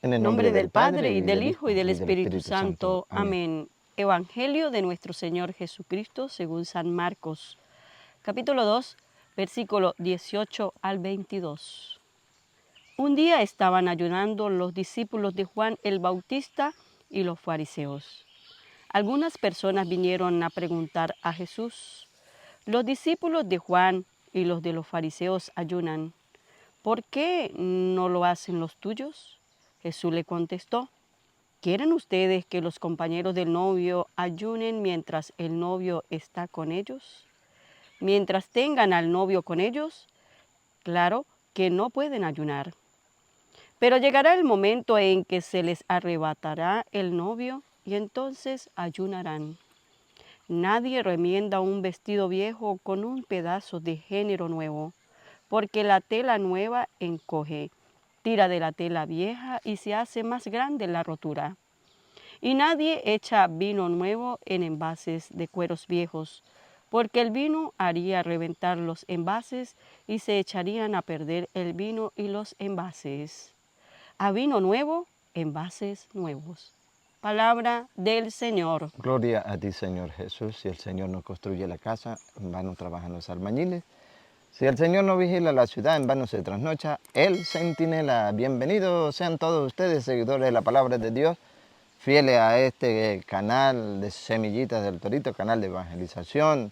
En el nombre del Padre, y del Hijo, Hijo, y del y del Espíritu Espíritu Santo. Santo. Amén. Evangelio de nuestro Señor Jesucristo según San Marcos, capítulo 2, versículo 18 al 22. Un día estaban ayunando los discípulos de Juan el Bautista y los fariseos. Algunas personas vinieron a preguntar a Jesús: los discípulos de Juan y los de los fariseos ayunan, ¿por qué no lo hacen los tuyos? Jesús le contestó: ¿quieren ustedes que los compañeros del novio ayunen mientras el novio está con ellos? Mientras tengan al novio con ellos, claro que no pueden ayunar. Pero llegará el momento en que se les arrebatará el novio y entonces ayunarán. Nadie remienda un vestido viejo con un pedazo de género nuevo, porque la tela nueva encoge, tira de la tela vieja y se hace más grande la rotura. Y nadie echa vino nuevo en envases de cueros viejos, porque el vino haría reventar los envases y se echarían a perder el vino y los envases. A vino nuevo, envases nuevos. Palabra del Señor. Gloria a ti, Señor Jesús. Si el Señor no construye la casa, en vano trabajan los albañiles. Si el Señor no vigila la ciudad, en vano se trasnocha el centinela. Bienvenidos sean todos ustedes, seguidores de la palabra de Dios, fieles a este canal de Semillitas del Torito, canal de evangelización.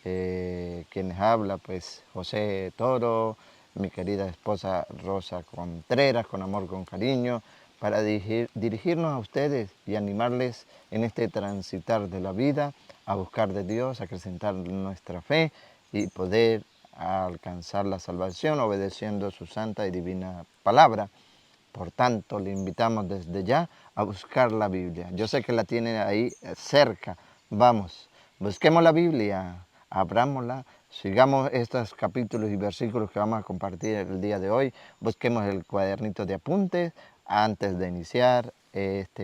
Quienes habla, pues, José Toro, mi querida esposa Rosa Contreras, con amor, con cariño, para dirigirnos a ustedes y animarles en este transitar de la vida, a buscar de Dios, a acrecentar nuestra fe y poder alcanzar la salvación obedeciendo su santa y divina palabra. Por tanto, le invitamos desde ya a buscar la Biblia. Yo sé que la tiene ahí cerca. Vamos, busquemos la Biblia, abrámosla, sigamos estos capítulos y versículos que vamos a compartir el día de hoy. Busquemos el cuadernito de apuntes antes de iniciar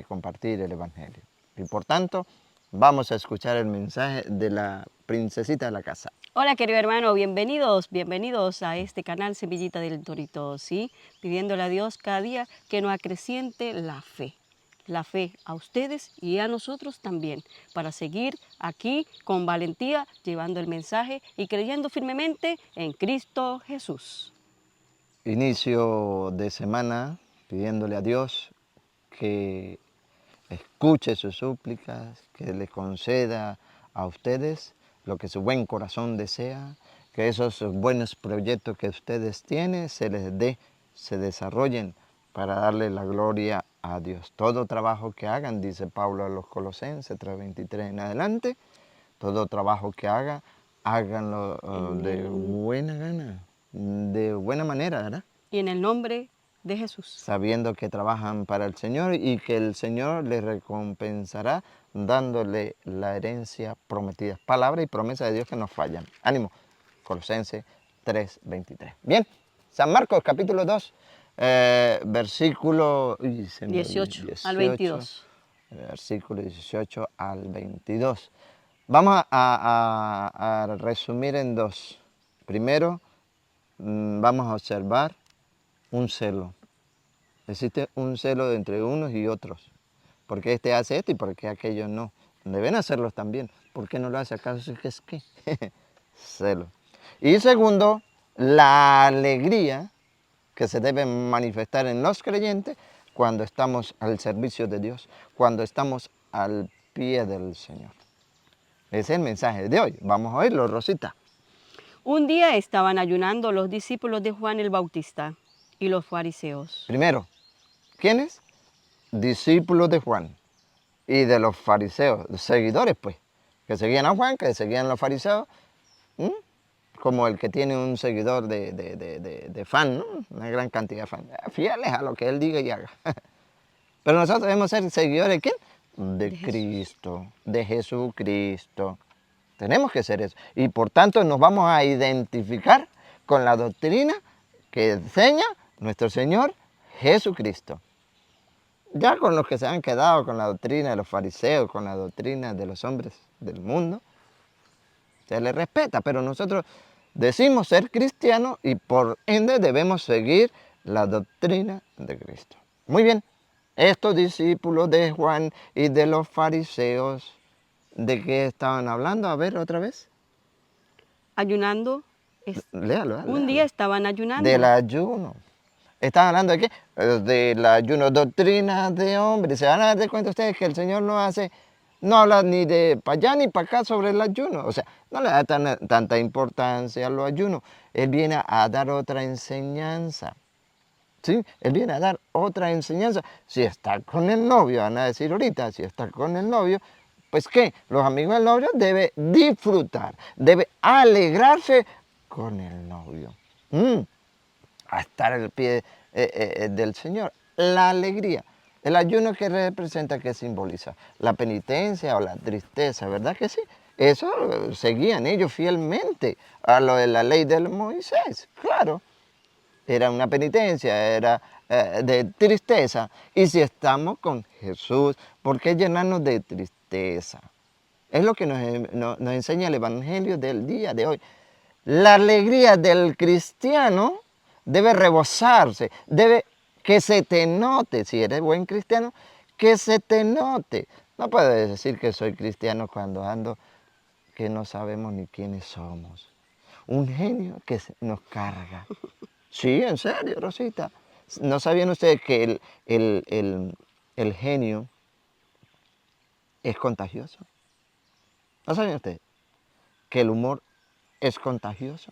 compartir el Evangelio. Y por tanto, vamos a escuchar el mensaje de la princesita de la casa. Hola, querido hermano, bienvenidos a este canal Semillita del Torito, ¿sí? Pidiéndole a Dios cada día que nos acreciente la fe a ustedes y a nosotros también, para seguir aquí con valentía, llevando el mensaje y creyendo firmemente en Cristo Jesús. Inicio de semana pidiéndole a Dios que escuche sus súplicas, que le conceda a ustedes lo que su buen corazón desea, que esos buenos proyectos que ustedes tienen se les dé, se desarrollen para darle la gloria a Dios. Todo trabajo que hagan, dice Pablo a los Colosenses 3:23 en adelante, todo trabajo que hagan, háganlo de buena gana, de buena manera, ¿verdad? Y en el nombre de Jesús. Sabiendo que trabajan para el Señor y que el Señor les recompensará dándole la herencia prometida. Palabra y promesa de Dios que no fallan. Ánimo, Colosenses 3:23. Bien, San Marcos capítulo 2, versículo 18 al 22. Versículo 18 al 22. Vamos a resumir en dos. Primero, vamos a observar un celo. Existe un celo entre unos y otros. ¿Por qué este hace esto y por qué aquellos no? Deben hacerlos también. ¿Por qué no lo hace? ¿Acaso es que? Celo. Y segundo, la alegría que se debe manifestar en los creyentes cuando estamos al servicio de Dios, cuando estamos al pie del Señor. Ese es el mensaje de hoy. Vamos a oírlo, Rosita. Un día estaban ayunando los discípulos de Juan el Bautista y los fariseos. Primero, ¿quiénes? Discípulos de Juan y de los fariseos, seguidores pues, que seguían a Juan, que seguían a los fariseos, como el que tiene un seguidor de fan, ¿no? Una gran cantidad de fans, fieles a lo que él diga y haga. Pero nosotros debemos ser seguidores ¿de quién? De Cristo, de Jesucristo. Tenemos que ser eso. Y por tanto nos vamos a identificar con la doctrina que enseña nuestro Señor Jesucristo. Ya con los que se han quedado con la doctrina de los fariseos, con la doctrina de los hombres del mundo, se les respeta, pero nosotros decimos ser cristianos y por ende debemos seguir la doctrina de Cristo. Muy bien, Estos discípulos de Juan y de los fariseos, ¿de qué estaban hablando? A ver, otra vez. Ayunando. Léalo, Un léalo. día estaban Del ayunando. ayuno. ¿Están hablando de qué? Del ayuno, doctrina de hombres. Se van a dar cuenta ustedes que el Señor no habla ni de para allá ni para acá sobre el ayuno. O sea, no le da tanta importancia a los ayunos. Él viene a dar otra enseñanza. ¿Sí? Él viene a dar otra enseñanza. Si está con el novio, van a decir ahorita, si está con el novio, pues ¿qué? Los amigos del novio debe disfrutar, debe alegrarse con el novio. A estar al pie del Señor. La alegría. El ayuno que representa, que simboliza la penitencia o la tristeza, ¿verdad que sí? Eso seguían ellos fielmente a lo de la ley de Moisés, claro. Era una penitencia, era de tristeza. Y si estamos con Jesús, ¿por qué llenarnos de tristeza? Es lo que nos enseña el Evangelio del día de hoy. La alegría del cristiano debe rebosarse, debe que se te note, si eres buen cristiano, que se te note. No puedes decir que soy cristiano cuando ando que no sabemos ni quiénes somos. Un genio que nos carga. Sí, en serio, Rosita. ¿No sabían ustedes que el genio es contagioso? ¿No sabían ustedes que el humor es contagioso?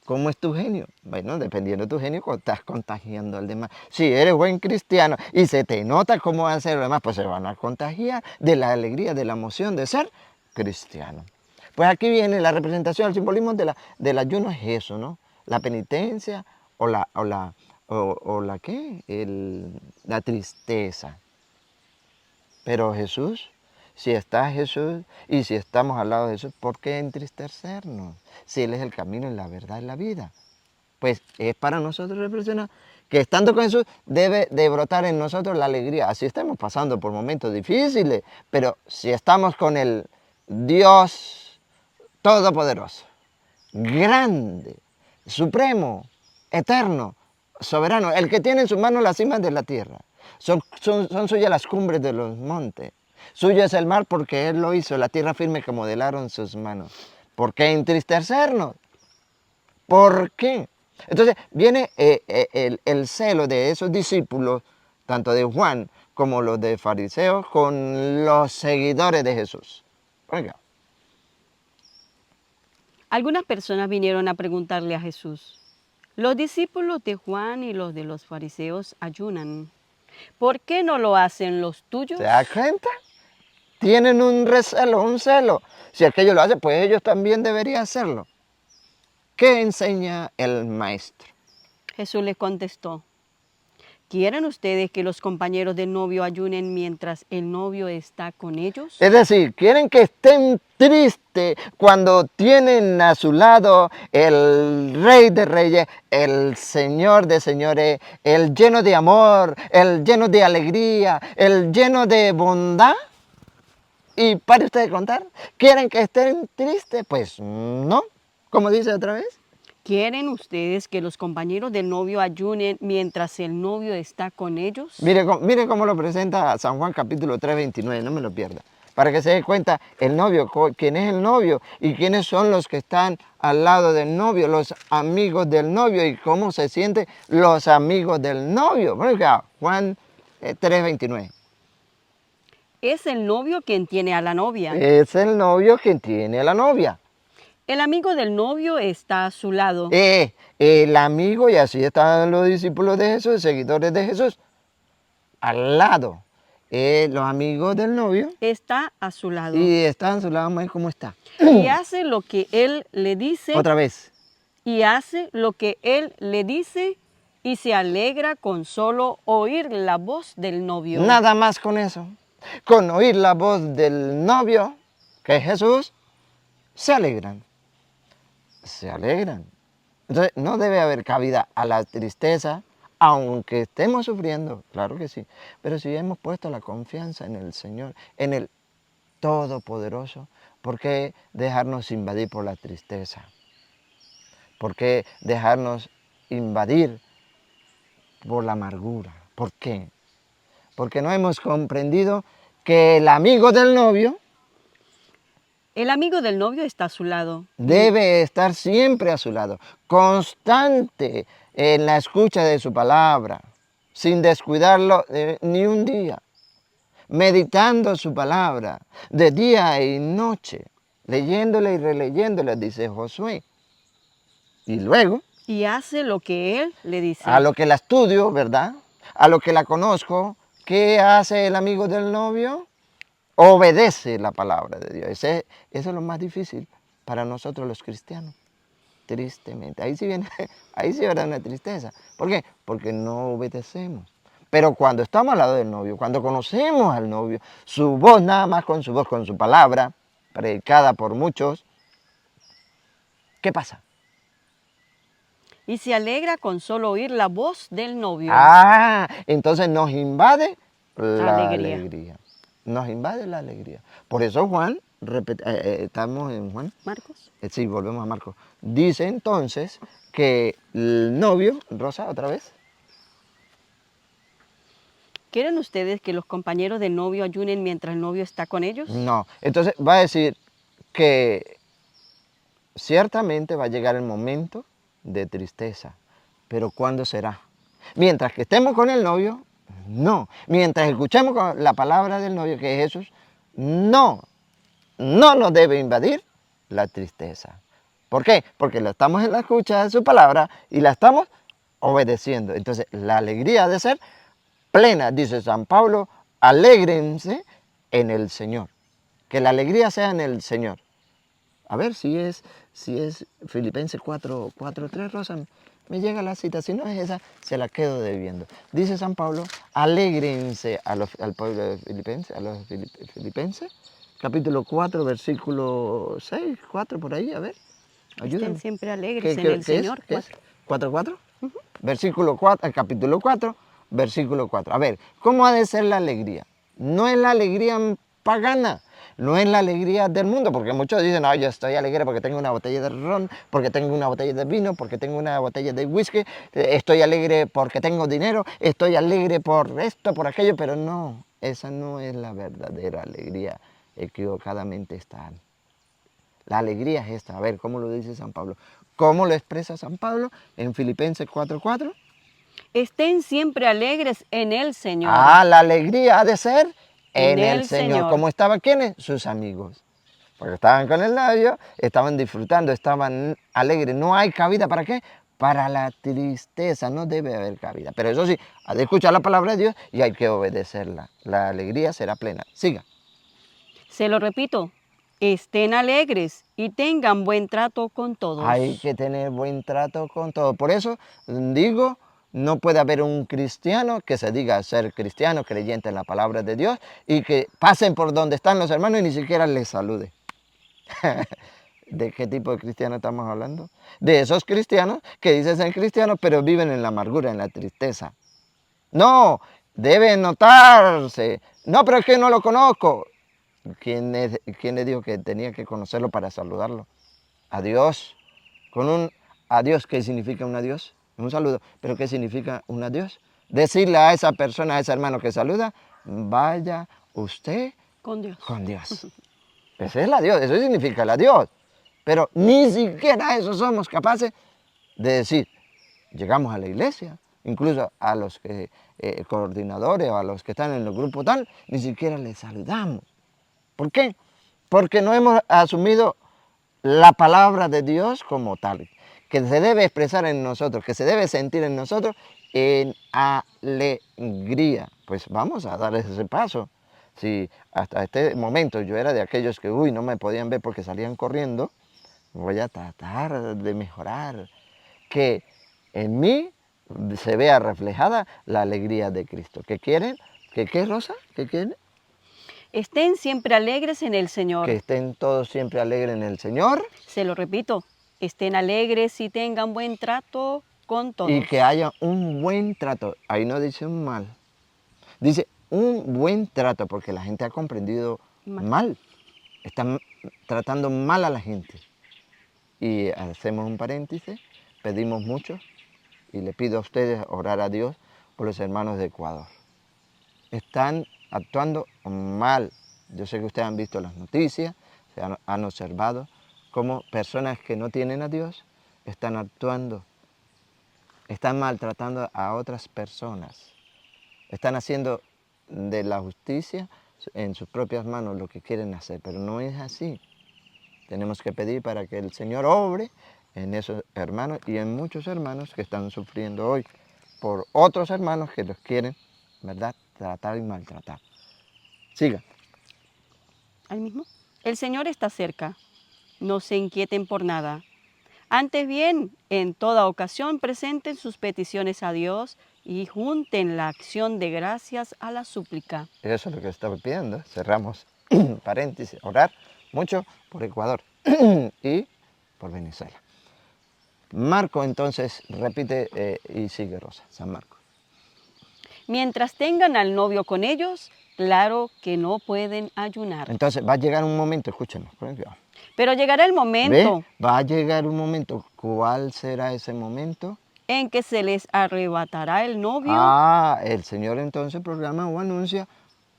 ¿Cómo es tu genio? Bueno, dependiendo de tu genio, estás contagiando al demás. Si eres buen cristiano y se te nota cómo van a ser los demás, pues se van a contagiar de la alegría, de la emoción de ser cristiano. Pues aquí viene la representación, el simbolismo del ayuno es eso, ¿no? La penitencia o la ¿qué? La tristeza. Pero Jesús, si está Jesús y si estamos al lado de Jesús, ¿por qué entristecernos? Si Él es el camino, la verdad y la vida. Pues es para nosotros reflexionar que estando con Jesús debe de brotar en nosotros la alegría. Así estamos pasando por momentos difíciles, pero si estamos con el Dios Todopoderoso, grande, supremo, eterno, soberano, el que tiene en sus manos las cimas de la tierra. Son suyas las cumbres de los montes. Suyo es el mar porque Él lo hizo, la tierra firme que modelaron sus manos. ¿Por qué entristecernos? ¿Por qué? Entonces viene el celo de esos discípulos, tanto de Juan como los de fariseos, con los seguidores de Jesús. Oiga. Algunas personas vinieron a preguntarle a Jesús, los discípulos de Juan y los de los fariseos ayunan. ¿Por qué no lo hacen los tuyos? ¿Se da cuenta? Tienen un recelo, un celo. Si aquello lo hace, pues ellos también deberían hacerlo. ¿Qué enseña el maestro? Jesús les contestó, ¿quieren ustedes que los compañeros del novio ayunen mientras el novio está con ellos? Es decir, quieren que estén tristes cuando tienen a su lado el Rey de Reyes, el Señor de Señores, el lleno de amor, el lleno de alegría, el lleno de bondad. Y pare usted de contar, ¿quieren que estén tristes? Pues no, como dice otra vez. ¿Quieren ustedes que los compañeros del novio ayunen mientras el novio está con ellos? Mire cómo lo presenta San Juan capítulo 3, 29, no me lo pierda. Para que se dé cuenta el novio, quién es el novio y quiénes son los que están al lado del novio, los amigos del novio y cómo se sienten los amigos del novio. Bueno, Juan 3, 29. Es el novio quien tiene a la novia. Es el novio quien tiene a la novia. El amigo del novio está a su lado. El amigo, y así están los discípulos de Jesús, seguidores de Jesús, al lado. Los amigos del novio. Está a su lado. Y está a su lado, más cómo está. Y hace lo que él le dice. Otra vez. Y hace lo que él le dice y se alegra con solo oír la voz del novio. Nada más con eso. Con oír la voz del novio, que es Jesús, se alegran. Se alegran. Entonces, no debe haber cabida a la tristeza, aunque estemos sufriendo, claro que sí. Pero si hemos puesto la confianza en el Señor, en el Todopoderoso, ¿por qué dejarnos invadir por la tristeza? ¿Por qué dejarnos invadir por la amargura? ¿Por qué? Porque no hemos comprendido que el amigo del novio El amigo del novio está a su lado. debe estar siempre a su lado, constante en la escucha de su palabra, sin descuidarlo ni un día, meditando su palabra de día y noche, leyéndole y releyéndole, dice Josué. Y luego, Y hace lo que él le dice. a lo que la estudio, ¿verdad? A lo que la conozco, ¿qué hace el amigo del novio? Obedece la palabra de Dios. Eso es lo más difícil para nosotros los cristianos. Tristemente. Ahí sí viene, ahí sí verá una tristeza. ¿Por qué? Porque no obedecemos. Pero cuando estamos al lado del novio, cuando conocemos al novio, su voz nada más con su voz, con su palabra, predicada por muchos, ¿qué pasa? Y se alegra con solo oír la voz del novio. Ah, entonces nos invade la Alegría. alegría. Nos invade la alegría. Por eso Juan, estamos en Juan, Marcos. sí, volvemos a Marcos. Dice entonces que el novio, Rosa, otra vez. ¿Quieren ustedes que los compañeros del novio ayunen mientras el novio está con ellos? No, entonces va a decir que ciertamente va a llegar el momento de tristeza, pero ¿cuándo será? Mientras que estemos con el novio, no. Mientras escuchemos la palabra del novio, que es Jesús, no. No nos debe invadir la tristeza. ¿Por qué? Porque lo estamos en la escucha de su palabra y la estamos obedeciendo. Entonces, la alegría ha de ser plena, dice San Pablo, alégrense en el Señor. Que la alegría sea en el Señor. A ver si es Filipenses 4:3, Rosa, me llega la cita. Si no es esa, se la quedo debiendo. Dice San Pablo, alégrense al pueblo de Filipenses, a los filipenses, capítulo 4, versículo 6, 4 por ahí, a ver, ayúdame. Estén siempre alegres en el ¿Qué es? Señor. ¿Qué es? ¿4:4? Versículo 4, capítulo 4, versículo 4. A ver, ¿cómo ha de ser la alegría? No es la alegría pagana, no es la alegría del mundo, porque muchos dicen, no, yo estoy alegre porque tengo una botella de ron, porque tengo una botella de vino, porque tengo una botella de whisky, estoy alegre porque tengo dinero, estoy alegre por esto, por aquello, pero no, esa no es la verdadera alegría, equivocadamente están. La alegría es esta, a ver, ¿cómo lo dice San Pablo? ¿Cómo lo expresa San Pablo en Filipenses 4:4? Estén siempre alegres en el Señor. Ah, la alegría ha de ser En en el el Señor. Señor. ¿Cómo estaban quiénes? Sus amigos. Porque estaban con el novio, estaban disfrutando, estaban alegres. No hay cabida para qué? Para la tristeza, no debe haber cabida. Pero eso sí, hay de escuchar la palabra de Dios y hay que obedecerla. La alegría será plena. Siga. Se lo repito, estén alegres y tengan buen trato con Hay todos. que tener buen trato con todo. Por eso digo, no puede haber un cristiano que se diga ser cristiano, creyente en la palabra de Dios, y que pasen por donde están los hermanos y ni siquiera les salude. ¿De qué tipo de cristiano estamos hablando? De esos cristianos que dicen ser cristianos, pero viven en la amargura, en la tristeza. No, debe notarse. No, pero es que no lo conozco. ¿Quién le dijo que tenía que conocerlo para saludarlo? A Dios. Con un adiós, ¿qué significa un adiós? Un saludo, pero ¿qué significa un adiós? Decirle a esa persona, a ese hermano que saluda, vaya usted Con Dios. con Dios. Ese es el adiós, eso significa el adiós. Pero ni siquiera eso somos capaces de decir. Llegamos a la iglesia, incluso a los coordinadores o a los que están en el grupo tal, ni siquiera les saludamos. ¿Por qué? Porque no hemos asumido la palabra de Dios como tal, que se debe expresar en nosotros, que se debe sentir en nosotros en alegría. Pues vamos a dar ese paso. Si hasta este momento yo era de aquellos que, no me podían ver porque salían corriendo, voy a tratar de mejorar, que en mí se vea reflejada la alegría de Cristo. ¿Qué quieren? ¿Qué, Rosa? ¿Qué quieren? Estén siempre alegres en el Que Señor. estén todos siempre alegres en el Señor. Se lo repito, estén alegres y tengan buen trato con todos. Y que haya un buen trato. Ahí no dice un mal. Dice un buen trato porque la gente ha comprendido mal. Están tratando mal a la gente. Y hacemos un paréntesis, pedimos mucho y le pido a ustedes orar a Dios por los hermanos de Ecuador. están actuando mal. Yo sé que ustedes han visto las noticias, han observado cómo personas que no tienen a Dios están actuando, están maltratando a otras personas, están haciendo de la justicia en sus propias manos lo que quieren hacer, pero no es así. Tenemos que pedir para que el Señor obre en esos hermanos y en muchos hermanos que están sufriendo hoy por otros hermanos que los quieren, ¿verdad?, tratar y maltratar. Siga. Ahí mismo. El Señor está cerca. No se inquieten por nada. Antes bien, en toda ocasión presenten sus peticiones a Dios y junten la acción de gracias a la súplica. Eso es lo que estaba pidiendo. Cerramos paréntesis. Orar mucho por Ecuador y por Venezuela. Marco entonces repite y sigue Rosa, San Marcos. Mientras tengan al novio con ellos, claro que no pueden ayunar. Entonces va a llegar un momento, escúchenos, ponen cuidado. Pero llegará el ¿Ve? momento Va a llegar un momento. ¿Cuál será ese momento? en que se les arrebatará el novio. El Señor entonces programa o anuncia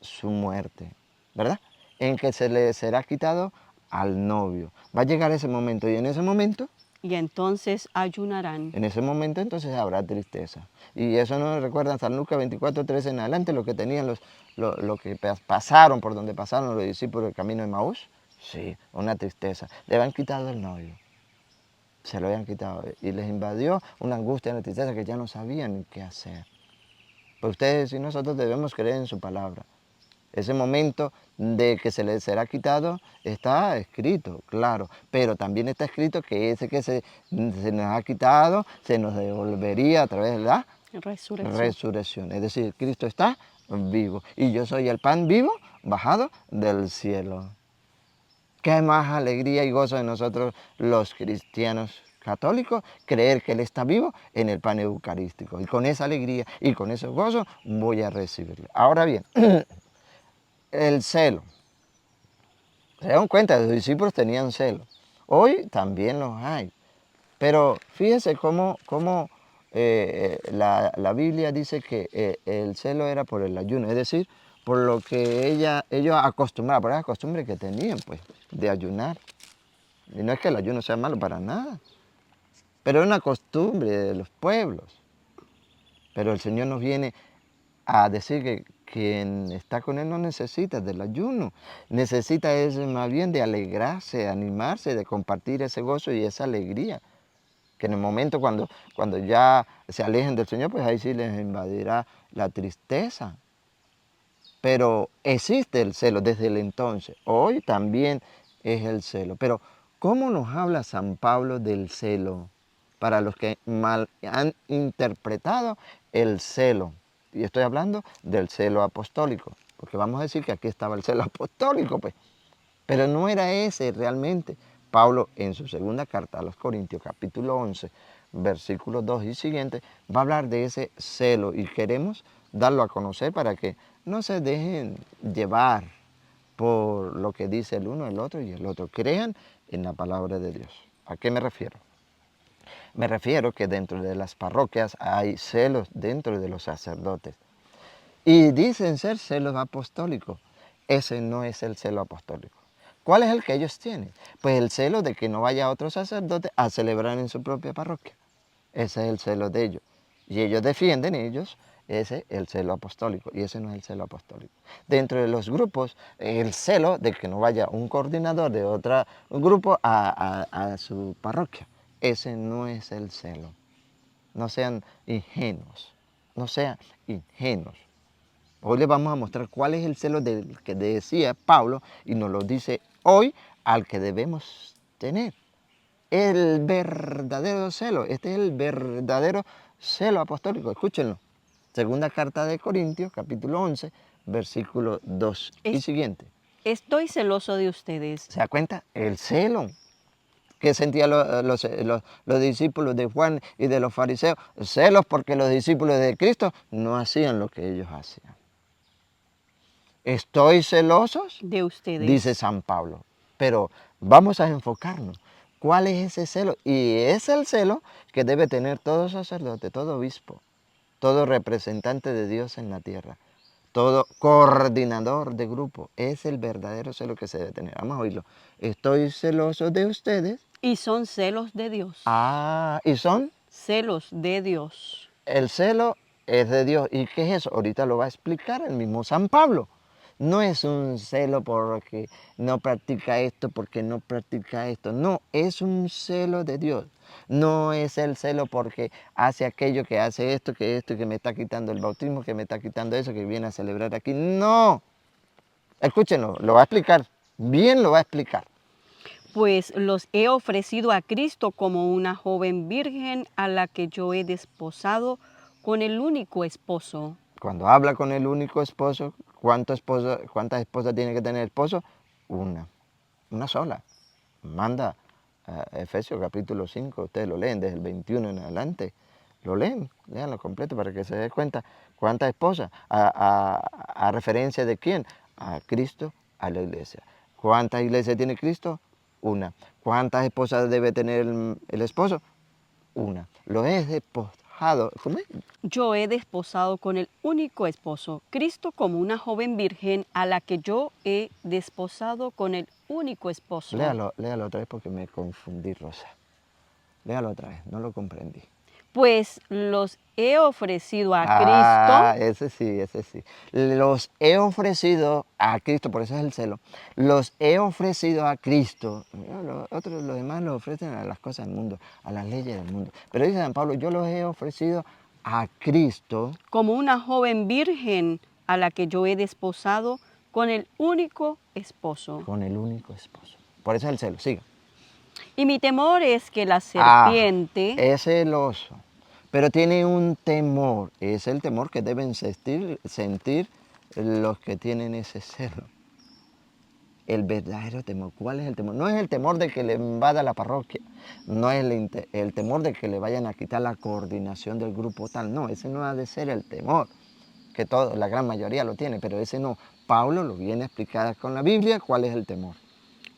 su muerte, ¿verdad? En que se le será quitado al novio. Va a llegar ese momento y en ese momento Y ayunarán. entonces habrá tristeza. Y eso nos recuerda San Lucas 24:13 en adelante, lo que tenían lo que pasaron, por donde pasaron los discípulos del camino de Maús. Sí, una tristeza. Le habían quitado el novio. Se lo habían quitado y les invadió una angustia, una tristeza que ya no sabían qué hacer. Pues ustedes y nosotros debemos creer en su palabra. Ese momento de que se les será quitado está escrito, claro, pero también está escrito que ese que se nos ha quitado se nos devolvería a través de la resurrección. Es decir, Cristo está vivo y yo soy el pan vivo bajado del cielo. ¿Qué más alegría y gozo de nosotros los cristianos católicos? Creer que Él está vivo en el pan eucarístico. Y con esa alegría y con ese gozo voy a recibirlo. Ahora bien, el celo. Se dan cuenta, los discípulos tenían celo. Hoy también los hay. Pero fíjese cómo la Biblia dice que el celo era por el ayuno, es decir, por lo que ellos acostumbraban, por esa costumbre que tenían, pues, de ayunar. Y no es que el ayuno sea malo para nada, pero es una costumbre de los pueblos. Pero el Señor nos viene a decir que quien está con Él no necesita del ayuno, necesita es más bien de alegrarse, animarse, de compartir ese gozo y esa alegría. Que en el momento cuando ya se alejen del Señor, pues ahí sí les invadirá la tristeza. Pero existe el celo desde el entonces. Hoy también es el celo. Pero ¿cómo nos habla San Pablo del celo? Para los que mal han interpretado el celo. Y estoy hablando del celo apostólico. Porque vamos a decir que aquí estaba el celo apostólico, pues. Pero no era ese realmente. Pablo en su segunda carta a los Corintios, capítulo 11, versículos 2 y siguiente, va a hablar de ese celo y queremos darlo a conocer para que no se dejen llevar por lo que dice el uno, el otro y el otro. Crean en la palabra de Dios. ¿A qué me refiero? Me refiero que dentro de las parroquias hay celos dentro de los sacerdotes. Y dicen ser celos apostólicos. Ese no es el celo apostólico. ¿Cuál es el que ellos tienen? Pues el celo de que no vaya otro sacerdote a celebrar en su propia parroquia. Ese es el celo de ellos. Y ellos defienden, ese el celo apostólico. Y ese no es el celo apostólico. Dentro de los grupos, el celo de que no vaya un coordinador de otro grupo a su parroquia. Ese no es el celo. No sean ingenuos. No sean ingenuos. Hoy les vamos a mostrar cuál es el celo del que decía Pablo y nos lo dice hoy al que debemos tener. El verdadero celo, este es el verdadero celo apostólico. Escúchenlo. Segunda carta de Corintios, capítulo 11, versículo 2 y siguiente. Estoy celoso de ustedes. ¿Se da cuenta? El celo que sentían los discípulos de Juan y de los fariseos. Celos porque los discípulos de Cristo no hacían lo que ellos hacían. Estoy celosos, De ustedes. dice San Pablo, pero vamos a enfocarnos. ¿Cuál es ese celo? Y es el celo que debe tener todo sacerdote, todo obispo, todo representante de Dios en la tierra. todo coordinador de grupo. Es el verdadero celo que se debe tener. Vamos a oírlo. Estoy celoso de ustedes. Y son celos de Dios. Y son, Celos de Dios. el celo es de Dios. ¿Y qué es eso? Ahorita lo va a explicar el mismo San Pablo. No es un celo porque no practica esto, porque no practica esto. No, es un celo de Dios. No es el celo porque hace aquello, que hace esto, que me está quitando el bautismo, que me está quitando eso, que viene a celebrar aquí. No. Escúchenlo, lo va a explicar. Bien lo va a explicar. Pues los he ofrecido a Cristo como una joven virgen a la que yo he desposado con el único esposo. Cuando habla con el único esposo, ¿cuántas esposas tiene que tener el esposo? Una sola. Manda a Efesios capítulo 5, ustedes lo leen desde el 21 en adelante. Lo leen, léanlo completo para que se dé cuenta cuántas esposas. ¿A referencia de quién? A Cristo, a la iglesia. ¿Cuántas iglesias tiene Cristo? Una. ¿Cuántas esposas debe tener el esposo? Una. Lo he despojado. ¿Cómo es? Yo he desposado con el único esposo, Cristo como una joven virgen a la que yo he desposado con el único esposo. Léalo otra vez porque me confundí, Rosa. Léalo otra vez, no lo comprendí. Pues los he ofrecido a Cristo. Ese sí. Los he ofrecido a Cristo, por eso es el celo. Los he ofrecido a Cristo. Los demás los ofrecen a las cosas del mundo, a las leyes del mundo. Pero dice San Pablo, yo los he ofrecido a Cristo. Como una joven virgen a la que yo he desposado con el único esposo. Con el único esposo. Por eso es el celo, siga. Y mi temor es que la serpiente... Es celoso, pero tiene un temor. Es el temor que deben sentir los que tienen ese celo. El verdadero temor. ¿Cuál es el temor? No es el temor de que le invada la parroquia. No es el temor de que le vayan a quitar la coordinación del grupo tal. No, ese no ha de ser el temor. Que la gran mayoría lo tiene, pero ese no. Pablo lo viene a explicar con la Biblia cuál es el temor.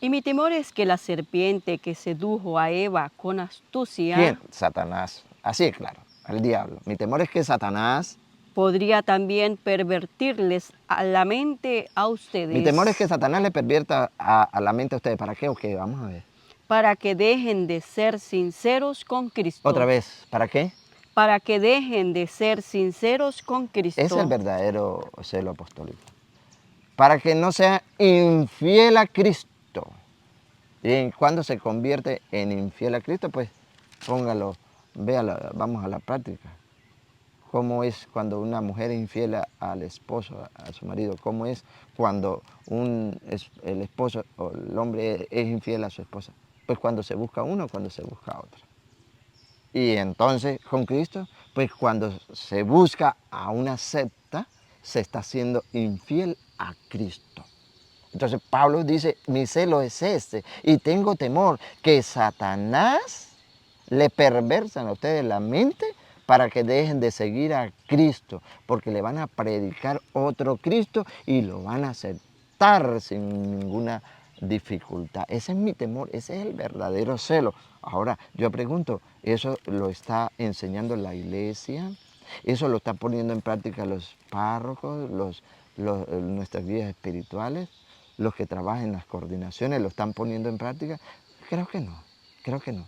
Y mi temor es que la serpiente que sedujo a Eva con astucia... ¿Quién? Satanás. Así es claro, el diablo. Mi temor es que Satanás... podría también pervertirles a la mente a ustedes. Mi temor es que Satanás le pervierta a la mente a ustedes. ¿Para qué o qué? Vamos a ver. Para que dejen de ser sinceros con Cristo. Otra vez, ¿para qué? Para que dejen de ser sinceros con Cristo. Es el verdadero celo apostólico. Para que no sea infiel a Cristo. Y cuando se convierte en infiel a Cristo, pues póngalo, véalo, vamos a la práctica. ¿Cómo es cuando una mujer es infiel al esposo, a su marido? ¿Cómo es cuando el esposo o el hombre es infiel a su esposa? Pues cuando se busca uno, cuando se busca otro. Y entonces con Cristo, pues cuando se busca a una secta, se está siendo infiel a Cristo. Entonces Pablo dice, mi celo es este y tengo temor que Satanás le perversan a ustedes la mente para que dejen de seguir a Cristo, porque le van a predicar otro Cristo y lo van a aceptar sin ninguna dificultad. Ese es mi temor, ese es el verdadero celo. Ahora, yo pregunto, ¿eso lo está enseñando la iglesia? ¿Eso lo están poniendo en práctica los párrocos, nuestras guías espirituales? ¿Los que trabajan en las coordinaciones lo están poniendo en práctica? Creo que no.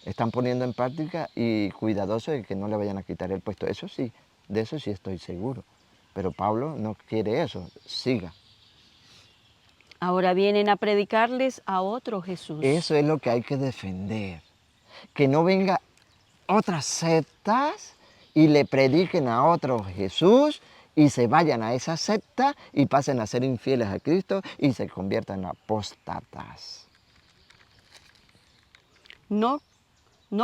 Están poniendo en práctica y cuidadosos de que no le vayan a quitar el puesto. Eso sí, de eso sí estoy seguro. Pero Pablo no quiere eso, siga. Ahora vienen a predicarles a otro Jesús. Eso es lo que hay que defender. Que no venga otras sectas y le prediquen a otro Jesús y se vayan a esa secta y pasen a ser infieles a Cristo y se conviertan en apóstatas. No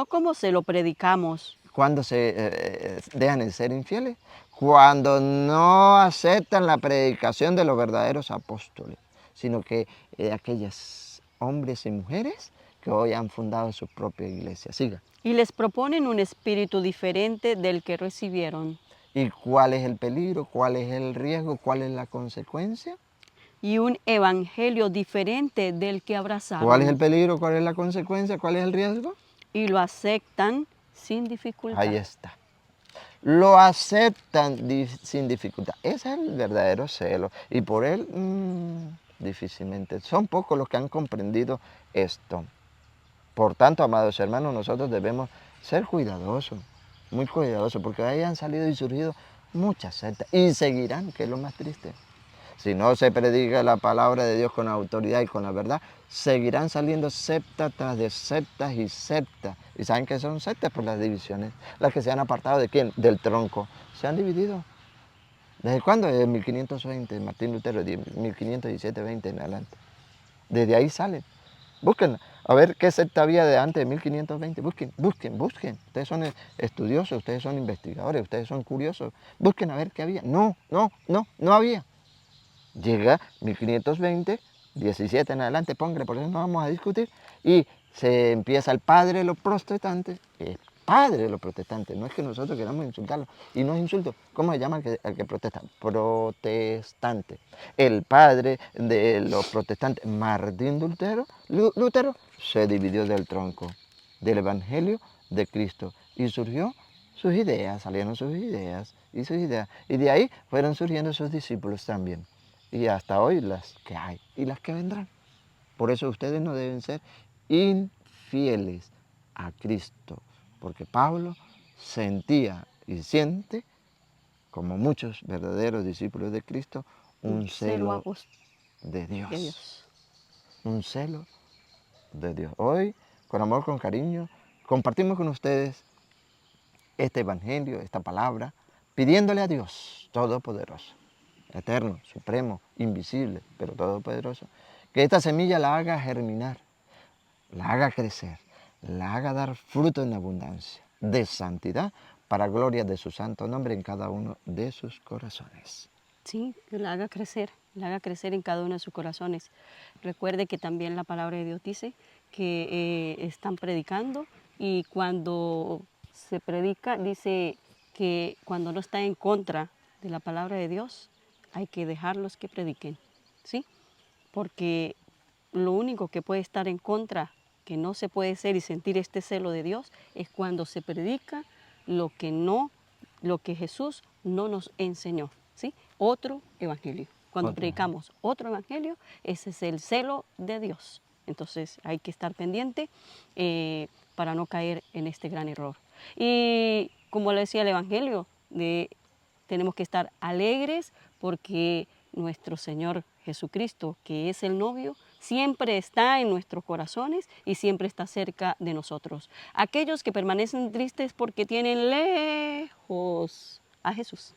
como se lo predicamos. ¿Cuándo se dejan de ser infieles? Cuando no aceptan la predicación de los verdaderos apóstoles, sino que aquellos hombres y mujeres que hoy han fundado su propia iglesia. Siga. Y les proponen un espíritu diferente del que recibieron. ¿Y cuál es el peligro? ¿Cuál es el riesgo? ¿Cuál es la consecuencia? Y un evangelio diferente del que abrazaron. ¿Cuál es el peligro? ¿Cuál es la consecuencia? ¿Cuál es el riesgo? Y lo aceptan sin dificultad. Ahí está. lo aceptan sin dificultad. Ese es el verdadero celo. Y por él, difícilmente. Son pocos los que han comprendido esto. Por tanto, amados hermanos, nosotros debemos ser cuidadosos, muy cuidadosos, porque ahí han salido y surgido muchas sectas y seguirán, que es lo más triste. Si no se predica la palabra de Dios con autoridad y con la verdad, seguirán saliendo sectas tras de sectas y sectas. ¿Y saben qué son sectas? Por las divisiones. Las que se han apartado de quién? Del tronco. Se han dividido. ¿Desde cuándo? Desde 1520, Martín Lutero, 1517, 20 en adelante. Desde ahí salen. Búsquenla. A ver qué secta había de antes de 1520. Busquen. Ustedes son estudiosos, ustedes son investigadores, ustedes son curiosos. Busquen a ver qué había. No había. Llega 1520, 17 en adelante, póngale, por eso no vamos a discutir. Y se empieza el padre de los protestantes, es padre de los protestantes, no es que nosotros queramos insultarlo, y no es insulto. ¿Cómo se llama el que protesta? Protestante. El padre de los protestantes, Martín Lutero, se dividió del tronco, del evangelio de Cristo, y surgió sus ideas, salieron sus ideas, y de ahí fueron surgiendo sus discípulos también. Y hasta hoy las que hay y las que vendrán. Por eso ustedes no deben ser infieles a Cristo, porque Pablo sentía y siente, como muchos verdaderos discípulos de Cristo, un celo de Dios. Un celo de Dios. Hoy, con amor, con cariño, compartimos con ustedes este evangelio, esta palabra, pidiéndole a Dios Todopoderoso, eterno, supremo, invisible, pero todopoderoso, que esta semilla la haga germinar, la haga crecer, la haga dar fruto en abundancia, de santidad, para gloria de su santo nombre en cada uno de sus corazones. Sí, que la haga crecer en cada uno de sus corazones. Recuerde que también la palabra de Dios dice que están predicando y cuando se predica, dice que cuando no está en contra de la palabra de Dios, hay que dejarlos que prediquen, ¿sí? Porque lo único que puede estar en contra, que no se puede ser y sentir este celo de Dios, es cuando se predica lo que no, lo que Jesús no nos enseñó, ¿sí? Otro evangelio. Cuando predicamos otro evangelio, ese es el celo de Dios. Entonces hay que estar pendiente para no caer en este gran error. Y como le decía el evangelio, tenemos que estar alegres porque nuestro Señor Jesucristo, que es el novio, siempre está en nuestros corazones y siempre está cerca de nosotros. Aquellos que permanecen tristes porque tienen lejos a Jesús.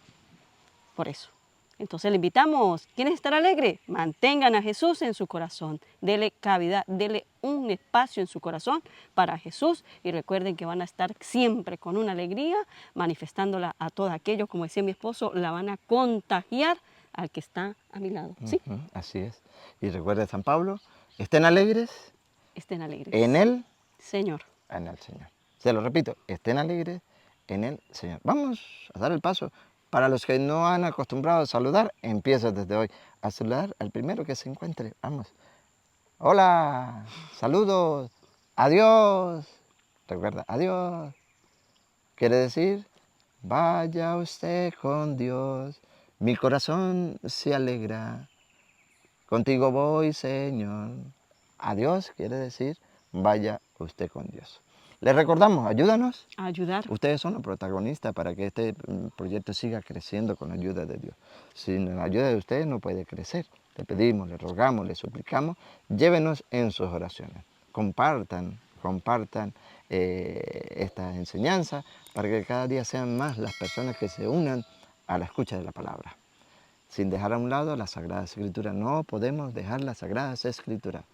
Por eso. Entonces le invitamos, ¿quieren estar alegres? Mantengan a Jesús en su corazón. Dele cavidad, dele un espacio en su corazón para Jesús y recuerden que van a estar siempre con una alegría, manifestándola a todos aquellos, como decía mi esposo, la van a contagiar al que está a mi lado. ¿Sí? Así es. Y recuerden San Pablo, estén alegres. Estén alegres. En el Señor. En el Señor. Se lo repito, estén alegres en el Señor. Vamos a dar el paso. Para los que no han acostumbrado a saludar, empieza desde hoy a saludar al primero que se encuentre. Vamos. Hola, saludos, adiós. Recuerda, adiós. Quiere decir, vaya usted con Dios. Mi corazón se alegra. Contigo voy, Señor. Adiós quiere decir, vaya usted con Dios. Les recordamos, ayúdanos. A ayudar. Ustedes son los protagonistas para que este proyecto siga creciendo con la ayuda de Dios. Sin la ayuda de ustedes no puede crecer. Le pedimos, le rogamos, le suplicamos, llévenos en sus oraciones. Compartan esta enseñanza para que cada día sean más las personas que se unan a la escucha de la palabra. Sin dejar a un lado la Sagrada Escritura. No podemos dejar las Sagradas Escrituras.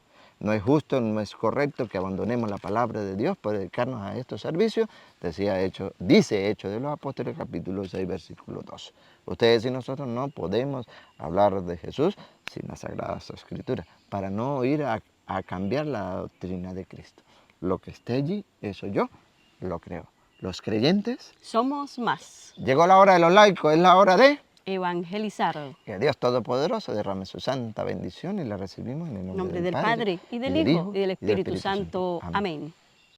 No es justo, no es correcto que abandonemos la palabra de Dios por dedicarnos a estos servicios. Dice Hechos de los Apóstoles, capítulo 6, versículo 2. Ustedes y nosotros no podemos hablar de Jesús sin las Sagradas Escrituras, para no ir a cambiar la doctrina de Cristo. Lo que esté allí, eso yo lo creo. Los creyentes somos más. Llegó la hora de los laicos, es la hora de evangelizar. Que Dios Todopoderoso derrame su santa bendición y la recibimos en el nombre del Padre y del Hijo y del Espíritu Santo. Amén.